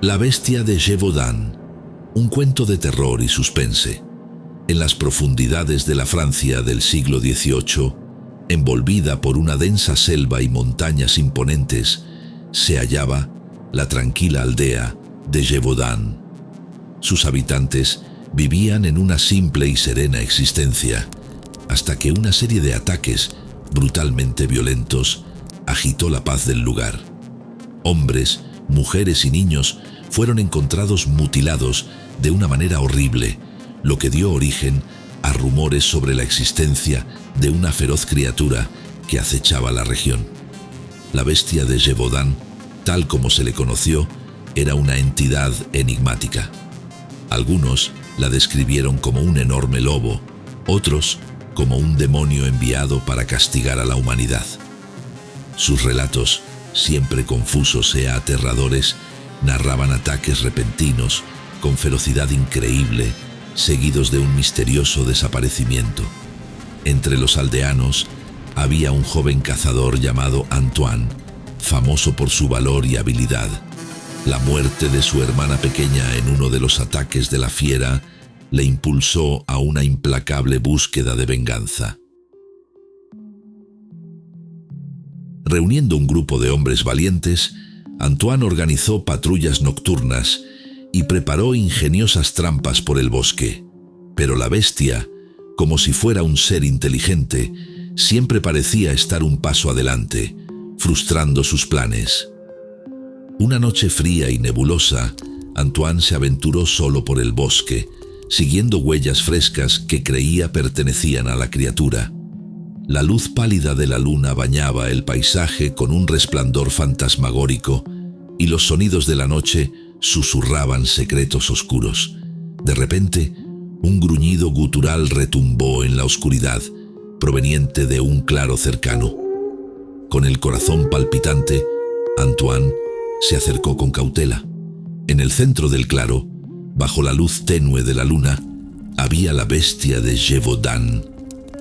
La bestia de Gévaudan, un cuento de terror y suspense. En las profundidades de la Francia del siglo XVIII, envolvida por una densa selva y montañas imponentes, se hallaba la tranquila aldea de Gévaudan. Sus habitantes vivían en una simple y serena existencia, hasta que una serie de ataques brutalmente violentos agitó la paz del lugar. Hombres, mujeres y niños fueron encontrados mutilados de una manera horrible, lo que dio origen a rumores sobre la existencia de una feroz criatura que acechaba la región. La bestia de Gévaudan, tal como se le conoció, era una entidad enigmática. Algunos la describieron como un enorme lobo, otros como un demonio enviado para castigar a la humanidad. Sus relatos, siempre confusos e aterradores, narraban ataques repentinos, con ferocidad increíble, seguidos de un misterioso desaparecimiento. Entre los aldeanos había un joven cazador llamado Antoine, famoso por su valor y habilidad. La muerte de su hermana pequeña en uno de los ataques de la fiera le impulsó a una implacable búsqueda de venganza. Reuniendo un grupo de hombres valientes, Antoine organizó patrullas nocturnas y preparó ingeniosas trampas por el bosque. Pero la bestia, como si fuera un ser inteligente, siempre parecía estar un paso adelante, frustrando sus planes. Una noche fría y nebulosa, Antoine se aventuró solo por el bosque, siguiendo huellas frescas que creía pertenecían a la criatura. La luz pálida de la luna bañaba el paisaje con un resplandor fantasmagórico y los sonidos de la noche susurraban secretos oscuros. De repente, un gruñido gutural retumbó en la oscuridad, proveniente de un claro cercano. Con el corazón palpitante, Antoine se acercó con cautela. En el centro del claro, bajo la luz tenue de la luna, había la bestia de Gévaudan.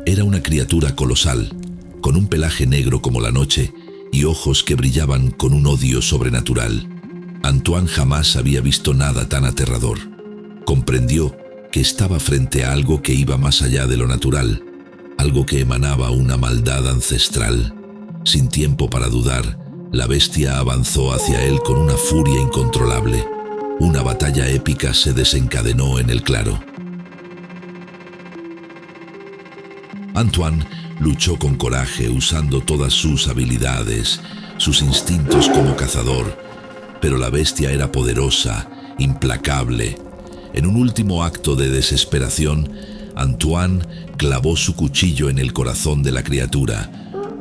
Era una criatura colosal, con un pelaje negro como la noche y ojos que brillaban con un odio sobrenatural. Antoine jamás había visto nada tan aterrador. Comprendió que estaba frente a algo que iba más allá de lo natural, algo que emanaba una maldad ancestral. Sin tiempo para dudar, la bestia avanzó hacia él con una furia incontrolable. Una batalla épica se desencadenó en el claro. Antoine luchó con coraje usando todas sus habilidades, sus instintos como cazador, pero la bestia era poderosa, implacable. En un último acto de desesperación, Antoine clavó su cuchillo en el corazón de la criatura.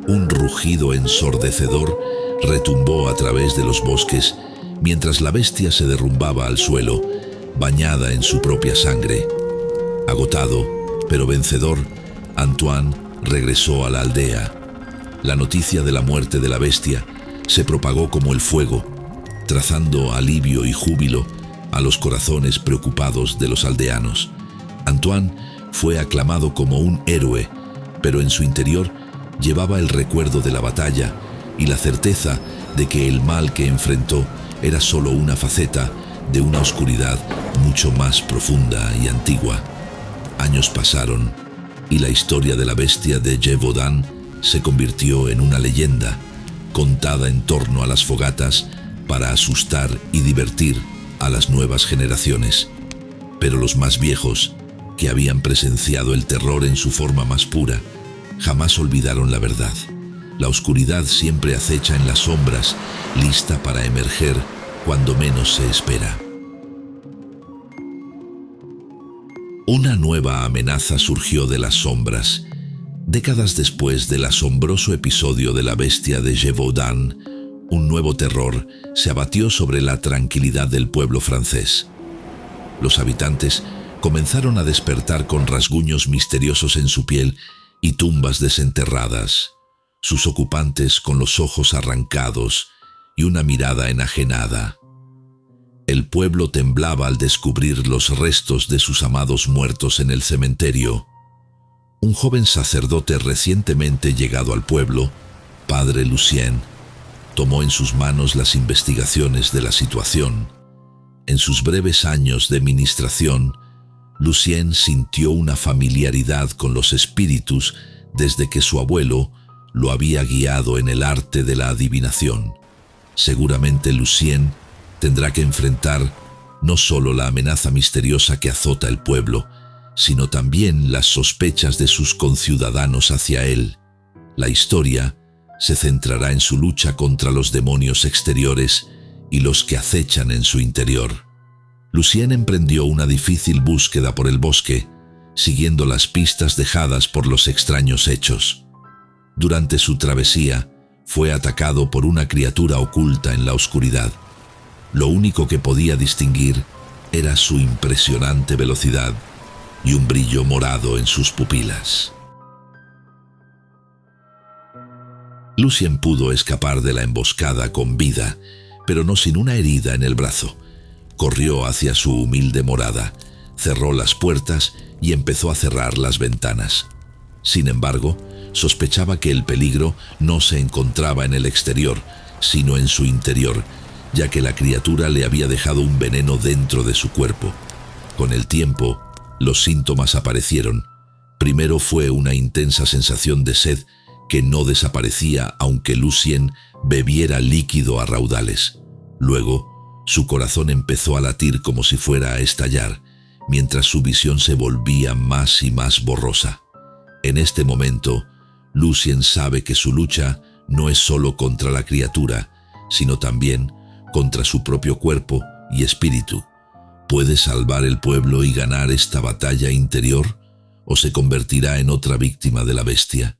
Un rugido ensordecedor retumbó a través de los bosques, mientras la bestia se derrumbaba al suelo, bañada en su propia sangre. Agotado, pero vencedor, Antoine regresó a la aldea. La noticia de la muerte de la bestia se propagó como el fuego, trazando alivio y júbilo a los corazones preocupados de los aldeanos. Antoine fue aclamado como un héroe, pero en su interior llevaba el recuerdo de la batalla y la certeza de que el mal que enfrentó era solo una faceta de una oscuridad mucho más profunda y antigua. Años pasaron y la historia de la bestia de Gévaudan se convirtió en una leyenda, contada en torno a las fogatas para asustar y divertir a las nuevas generaciones. Pero los más viejos, que habían presenciado el terror en su forma más pura, jamás olvidaron la verdad. La oscuridad siempre acecha en las sombras, lista para emerger cuando menos se espera. Una nueva amenaza surgió de las sombras. Décadas después del asombroso episodio de la bestia de Gévaudan, un nuevo terror se abatió sobre la tranquilidad del pueblo francés. Los habitantes comenzaron a despertar con rasguños misteriosos en su piel y tumbas desenterradas, sus ocupantes con los ojos arrancados y una mirada enajenada. El pueblo temblaba al descubrir los restos de sus amados muertos en el cementerio. Un joven sacerdote recientemente llegado al pueblo, Padre Lucien, tomó en sus manos las investigaciones de la situación. En sus breves años de ministración, Lucien sintió una familiaridad con los espíritus desde que su abuelo lo había guiado en el arte de la adivinación. Seguramente Lucien tendrá que enfrentar no solo la amenaza misteriosa que azota el pueblo, sino también las sospechas de sus conciudadanos hacia él. La historia se centrará en su lucha contra los demonios exteriores y los que acechan en su interior. Lucien emprendió una difícil búsqueda por el bosque, siguiendo las pistas dejadas por los extraños hechos. Durante su travesía, fue atacado por una criatura oculta en la oscuridad. Lo único que podía distinguir era su impresionante velocidad y un brillo morado en sus pupilas. Lucien pudo escapar de la emboscada con vida, pero no sin una herida en el brazo. Corrió hacia su humilde morada, cerró las puertas y empezó a cerrar las ventanas. Sin embargo, sospechaba que el peligro no se encontraba en el exterior, sino en su interior, ya que la criatura le había dejado un veneno dentro de su cuerpo. Con el tiempo, los síntomas aparecieron. Primero fue una intensa sensación de sed que no desaparecía aunque Lucien bebiera líquido a raudales. Luego, su corazón empezó a latir como si fuera a estallar, mientras su visión se volvía más y más borrosa. En este momento, Lucien sabe que su lucha no es solo contra la criatura, sino también contra su propio cuerpo y espíritu. ¿Puede salvar el pueblo y ganar esta batalla interior? ¿O se convertirá en otra víctima de la bestia?